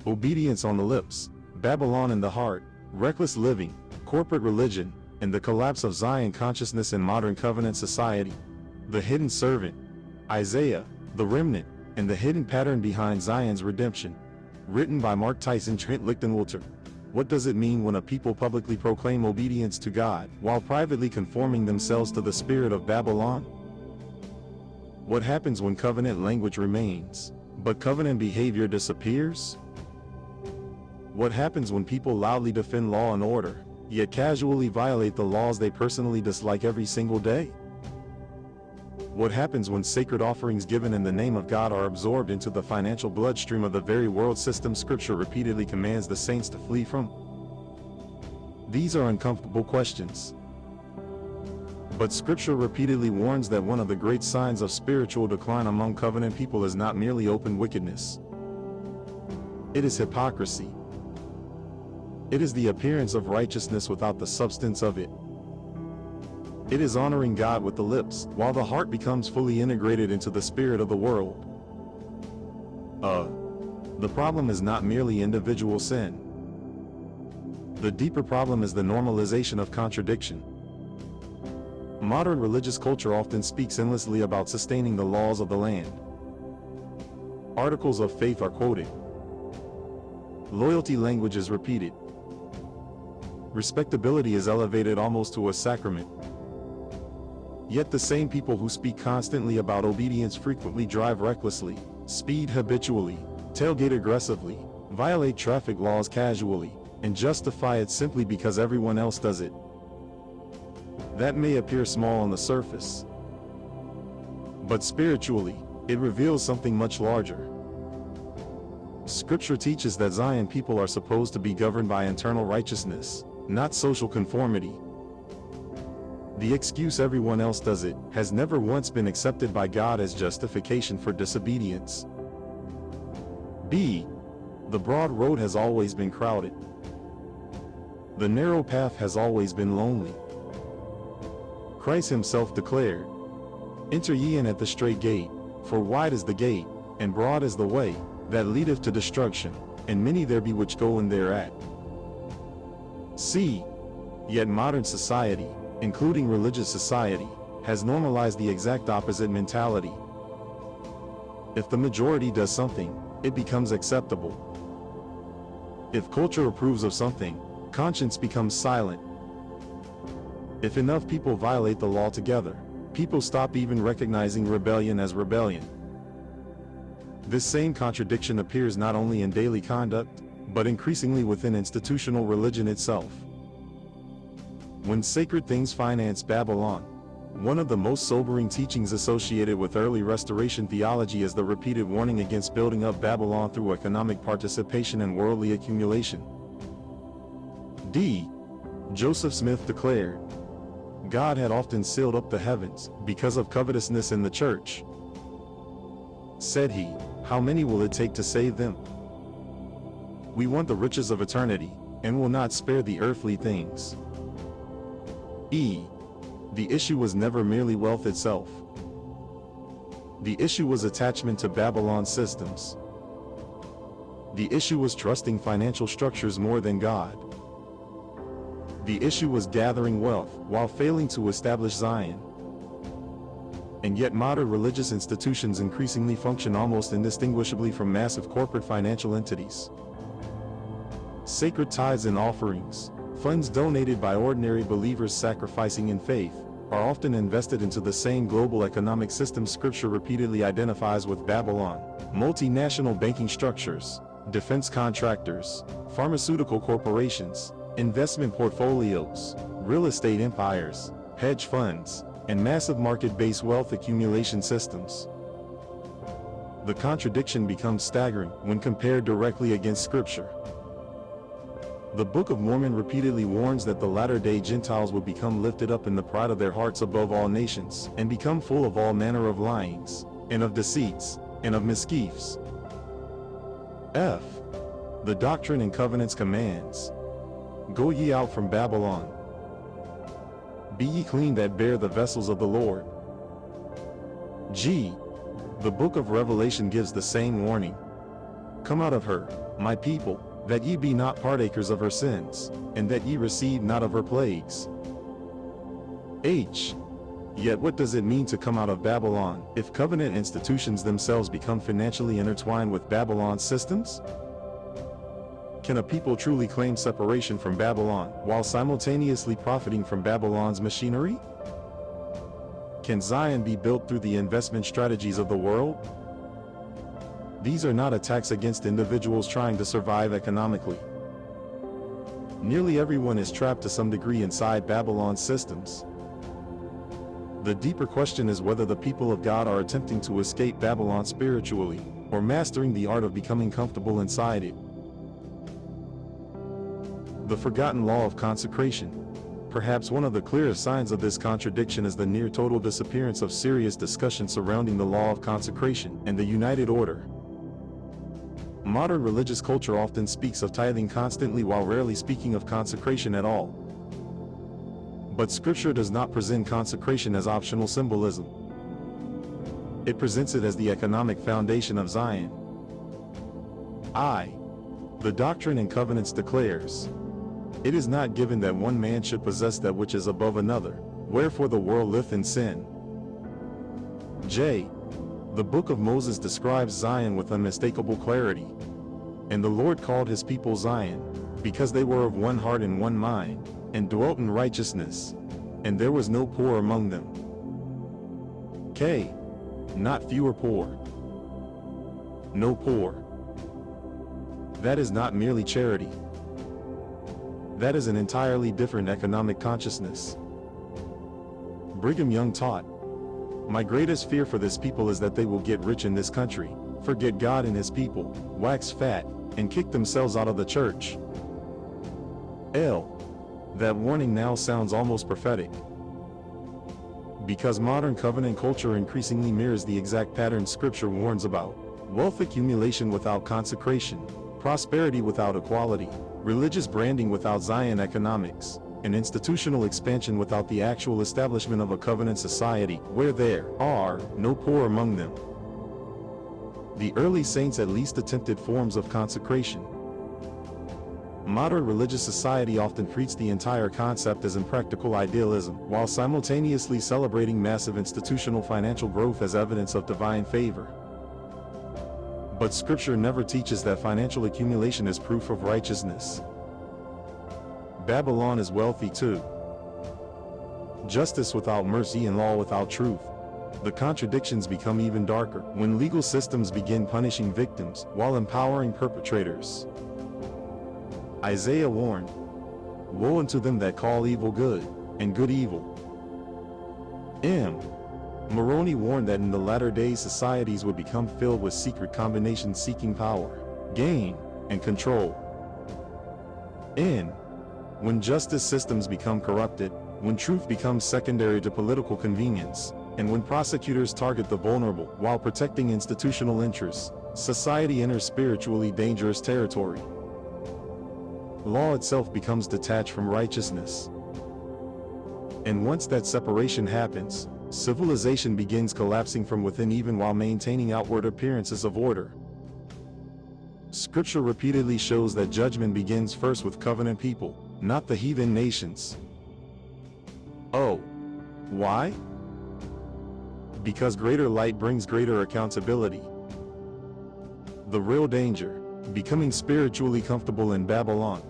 obedience on the lips, Babylon in the heart, reckless living, corporate religion, and the collapse of Zion consciousness in modern covenant society. The hidden servant, Isaiah, the remnant, and the hidden pattern behind Zion's redemption. Written by Mark Tyson, Trent, Lichtenwalter. What does it mean when a people publicly proclaim obedience to God, while privately conforming themselves to the spirit of Babylon? What happens when covenant language remains, but covenant behavior disappears? What happens when people loudly defend law and order, yet casually violate the laws they personally dislike every single day? What happens when sacred offerings given in the name of God are absorbed into the financial bloodstream of the very world system Scripture repeatedly commands the saints to flee from? These are uncomfortable questions. But Scripture repeatedly warns that one of the great signs of spiritual decline among covenant people is not merely open wickedness. It is hypocrisy. It is the appearance of righteousness without the substance of it. It is honoring God with the lips, while the heart becomes fully integrated into the spirit of the world. The problem is not merely individual sin. The deeper problem is the normalization of contradiction. Modern religious culture often speaks endlessly about sustaining the laws of the land. Articles of faith are quoted. Loyalty language is repeated. Respectability is elevated almost to a sacrament. Yet the same people who speak constantly about obedience frequently drive recklessly, speed habitually, tailgate aggressively, violate traffic laws casually, and justify it simply because everyone else does it. That may appear small on the surface, but spiritually, it reveals something much larger. Scripture teaches that Zion people are supposed to be governed by internal righteousness, not social conformity. The excuse "everyone else does it" has never once been accepted by God as justification for disobedience. B. The broad road has always been crowded. The narrow path has always been lonely. Christ himself declared, "Enter ye in at the strait gate, for wide is the gate, and broad is the way, that leadeth to destruction, and many there be which go in thereat." C. Yet modern society, including religious society, has normalized the exact opposite mentality. If the majority does something, it becomes acceptable. If culture approves of something, conscience becomes silent. If enough people violate the law together, people stop even recognizing rebellion as rebellion. This same contradiction appears not only in daily conduct, but increasingly within institutional religion itself. When sacred things finance Babylon, one of the most sobering teachings associated with early Restoration theology is the repeated warning against building up Babylon through economic participation and worldly accumulation. D. Joseph Smith declared, God had often sealed up the heavens because of covetousness in the church. Said he, how many will it take to save them? We want the riches of eternity, and will not spare the earthly things. E. The issue was never merely wealth itself. The issue was attachment to Babylon's systems. The issue was trusting financial structures more than God. The issue was gathering wealth while failing to establish Zion. And yet modern religious institutions increasingly function almost indistinguishably from massive corporate financial entities. Sacred tithes and offerings, funds donated by ordinary believers sacrificing in faith, are often invested into the same global economic system Scripture repeatedly identifies with Babylon: multinational banking structures, defense contractors, pharmaceutical corporations, investment portfolios, real estate empires, hedge funds, and massive market-based wealth accumulation systems. The contradiction becomes staggering when compared directly against Scripture. The Book of Mormon repeatedly warns that the latter-day Gentiles will become lifted up in the pride of their hearts above all nations, and become full of all manner of lyings, and of deceits, and of mischiefs. F. The Doctrine and Covenants commands, Go ye out from Babylon. Be ye clean that bear the vessels of the Lord. G. The Book of Revelation gives the same warning. Come out of her, my people, that ye be not partakers of her sins, and that ye receive not of her plagues. Yet what does it mean to come out of Babylon, if covenant institutions themselves become financially intertwined with Babylon's systems? Can a people truly claim separation from Babylon, while simultaneously profiting from Babylon's machinery? Can Zion be built through the investment strategies of the world? These are not attacks against individuals trying to survive economically. Nearly everyone is trapped to some degree inside Babylon's systems. The deeper question is whether the people of God are attempting to escape Babylon spiritually, or mastering the art of becoming comfortable inside it. The forgotten law of consecration. Perhaps one of the clearest signs of this contradiction is the near total disappearance of serious discussion surrounding the law of consecration and the united order. Modern religious culture often speaks of tithing constantly while rarely speaking of consecration at all. But Scripture does not present consecration as optional symbolism. It presents it as the economic foundation of Zion. The Doctrine and Covenants declares, "It is not given that one man should possess that which is above another, wherefore the world liveth in sin." The Book of Moses describes Zion with unmistakable clarity. "And the Lord called his people Zion, because they were of one heart and one mind, and dwelt in righteousness, and there was no poor among them." Not fewer poor. No poor. That is not merely charity. That is an entirely different economic consciousness. Brigham Young taught, "My greatest fear for this people is that they will get rich in this country, forget God and his people, wax fat, and kick themselves out of the church." That warning now sounds almost prophetic. Because modern covenant culture increasingly mirrors the exact pattern Scripture warns about: wealth accumulation without consecration, prosperity without equality, religious branding without Zion economics, and institutional expansion without the actual establishment of a covenant society where there are no poor among them. The early saints at least attempted forms of consecration. Modern religious society often treats the entire concept as impractical idealism, while simultaneously celebrating massive institutional financial growth as evidence of divine favor. But Scripture never teaches that financial accumulation is proof of righteousness. Babylon is wealthy too. Justice without mercy and law without truth. The contradictions become even darker when legal systems begin punishing victims while empowering perpetrators. Isaiah warned, "Woe unto them that call evil good, and good evil." Moroni warned that in the latter days societies would become filled with secret combinations seeking power, gain, and control. When justice systems become corrupted, when truth becomes secondary to political convenience, and when prosecutors target the vulnerable while protecting institutional interests, society enters spiritually dangerous territory. Law itself becomes detached from righteousness. And once that separation happens, civilization begins collapsing from within even while maintaining outward appearances of order. Scripture repeatedly shows that judgment begins first with covenant people, not the heathen nations. Why? Because greater light brings greater accountability. The real danger: becoming spiritually comfortable in Babylon.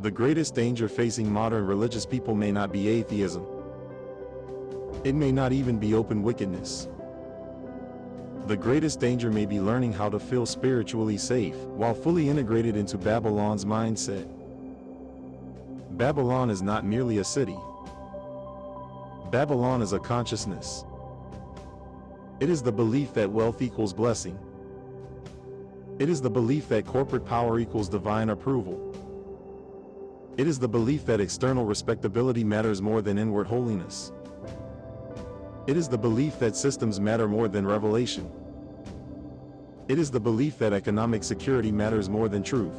The greatest danger facing modern religious people may not be atheism. It may not even be open wickedness. The greatest danger may be learning how to feel spiritually safe while fully integrated into Babylon's mindset. Babylon is not merely a city. Babylon is a consciousness. It is the belief that wealth equals blessing. It is the belief that corporate power equals divine approval. It is the belief that external respectability matters more than inward holiness. It is the belief that systems matter more than revelation. It is the belief that economic security matters more than truth.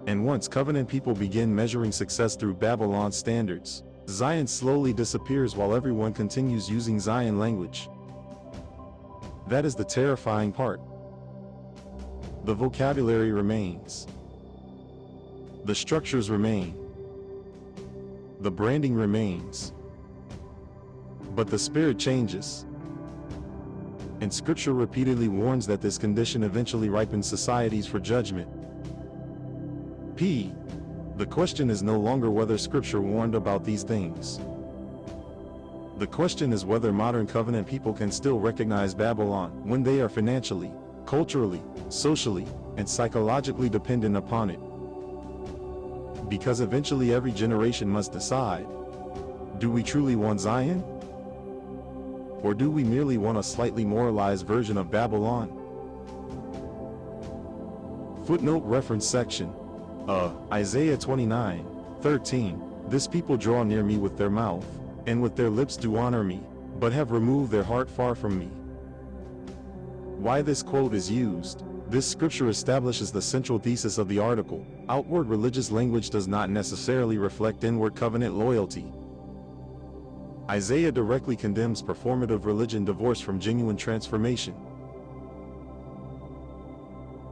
And once covenant people begin measuring success through Babylon's standards, Zion slowly disappears while everyone continues using Zion language. That is the terrifying part. The vocabulary remains. The structures remain. The branding remains. But the spirit changes. And Scripture repeatedly warns that this condition eventually ripens societies for judgment. P. The question is no longer whether Scripture warned about these things. The question is whether modern covenant people can still recognize Babylon when they are financially, culturally, socially, and psychologically dependent upon it. Because eventually every generation must decide, do we truly want Zion? Or do we merely want a slightly moralized version of Babylon? Footnote reference section. Isaiah 29:13. This people draw near me with their mouth, and with their lips do honor me, but have removed their heart far from me. Why this quote is used. This scripture establishes the central thesis of the article. Outward religious language does not necessarily reflect inward covenant loyalty. Isaiah directly condemns performative religion divorced from genuine transformation.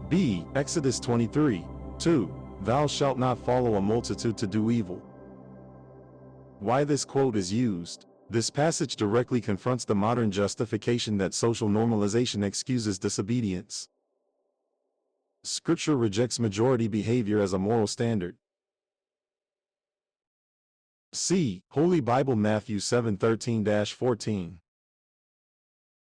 B. Exodus 23:2. Thou shalt not follow a multitude to do evil. Why this quote is used. This passage directly confronts the modern justification that social normalization excuses disobedience. Scripture rejects majority behavior as a moral standard. C. Holy Bible Matthew 7:13-14.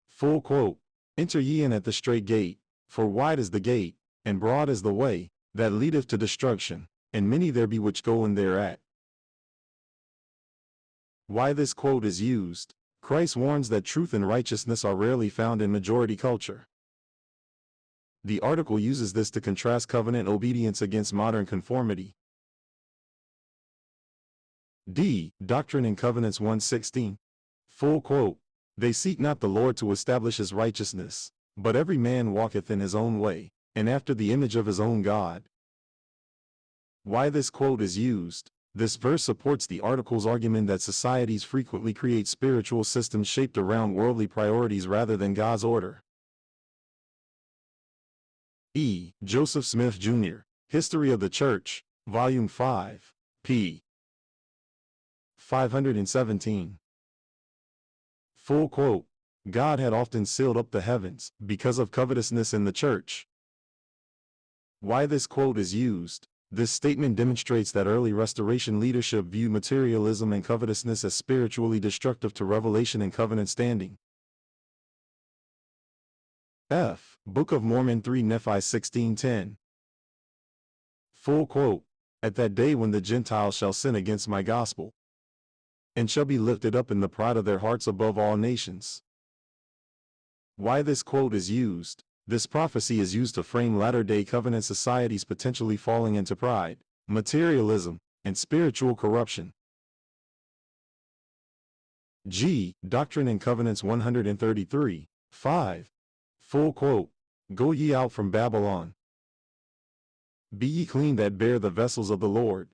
Full quote. Enter ye in at the strait gate, for wide is the gate, and broad is the way, that leadeth to destruction, and many there be which go in thereat. Why this quote is used. Christ warns that truth and righteousness are rarely found in majority culture. The article uses this to contrast covenant obedience against modern conformity. D. Doctrine and Covenants 1:16. Full quote. They seek not the Lord to establish his righteousness, but every man walketh in his own way, and after the image of his own God. Why this quote is used. This verse supports the article's argument that societies frequently create spiritual systems shaped around worldly priorities rather than God's order. E. Joseph Smith, Jr., History of the Church, Volume 5, p. 517. Full quote. God had often sealed up the heavens because of covetousness in the church. Why this quote is used. This statement demonstrates that early Restoration leadership viewed materialism and covetousness as spiritually destructive to revelation and covenant standing. F. Book of Mormon 3 Nephi 16:10. Full quote. At that day when the Gentiles shall sin against my gospel, and shall be lifted up in the pride of their hearts above all nations. Why this quote is used. This prophecy is used to frame latter-day covenant societies potentially falling into pride, materialism, and spiritual corruption. G. Doctrine and Covenants 133:5. Full quote. Go ye out from Babylon. Be ye clean that bear the vessels of the Lord.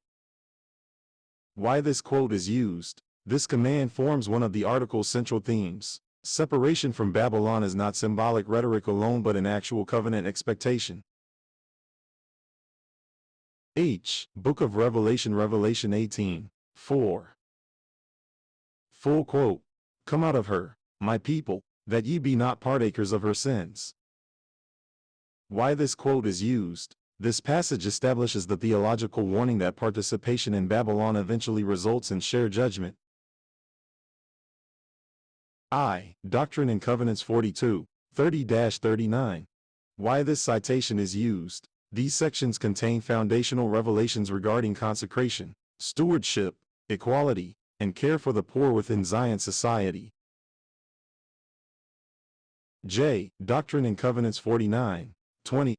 Why this quote is used. This command forms one of the article's central themes. Separation from Babylon is not symbolic rhetoric alone but an actual covenant expectation. H. Book of Revelation, Revelation 18:4. Full quote. Come out of her, my people, that ye be not partakers of her sins. Why this quote is used. This passage establishes the theological warning that participation in Babylon eventually results in shared judgment. I. Doctrine and Covenants 42:30-39. Why this citation is used. These sections contain foundational revelations regarding consecration, stewardship, equality, and care for the poor within Zion society. J. Doctrine and Covenants 49:20.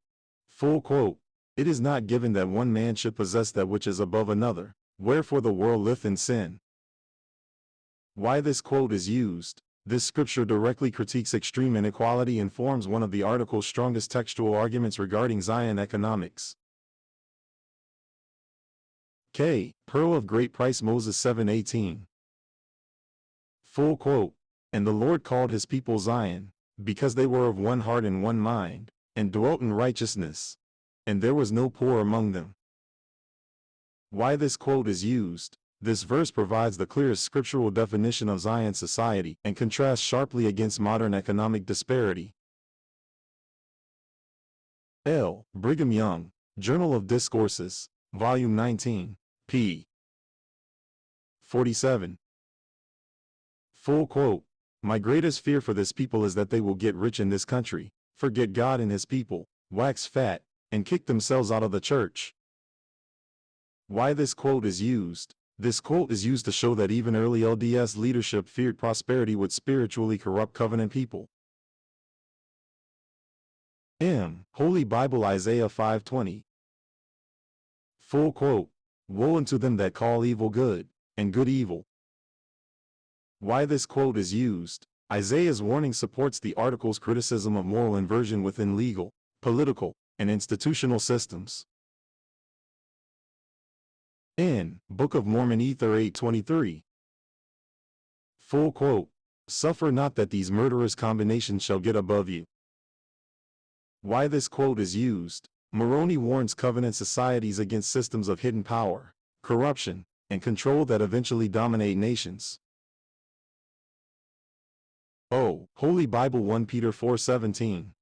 Full quote. It is not given that one man should possess that which is above another, wherefore the world liveth in sin. Why this quote is used. This scripture directly critiques extreme inequality and forms one of the article's strongest textual arguments regarding Zion economics. K. Pearl of Great Price, Moses 7:18. Full quote. And the Lord called his people Zion, because they were of one heart and one mind. and dwelt in righteousness, and there was no poor among them. Why this quote is used. This verse provides the clearest scriptural definition of Zion's society and contrasts sharply against modern economic disparity. L. Brigham Young, Journal of Discourses, Volume 19, p. 47. Full quote. My greatest fear for this people is that they will get rich in this country, forget God and his people, wax fat, and kick themselves out of the church. Why this quote is used. This quote is used to show that even early LDS leadership feared prosperity would spiritually corrupt covenant people. M. Holy Bible, Isaiah 5:20. Full quote. Woe unto them that call evil good, and good evil. Why this quote is used. Isaiah's warning supports the article's criticism of moral inversion within legal, political, and institutional systems. N. Book of Mormon Ether 8:23. Full quote. Suffer not that these murderous combinations shall get above you. Why this quote is used. Moroni warns covenant societies against systems of hidden power, corruption, and control that eventually dominate nations. O. Holy Bible 1 Peter 4:17.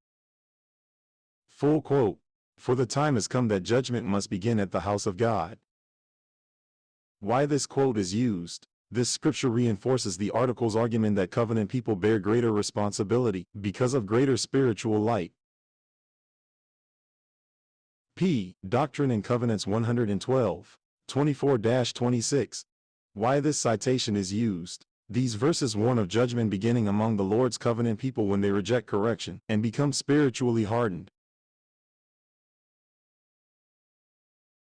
Full quote. For the time has come that judgment must begin at the house of God. Why this quote is used. This scripture reinforces the article's argument that covenant people bear greater responsibility because of greater spiritual light. P. Doctrine and Covenants 112, 24-26. Why this citation is used. These verses warn of judgment beginning among the Lord's covenant people when they reject correction and become spiritually hardened.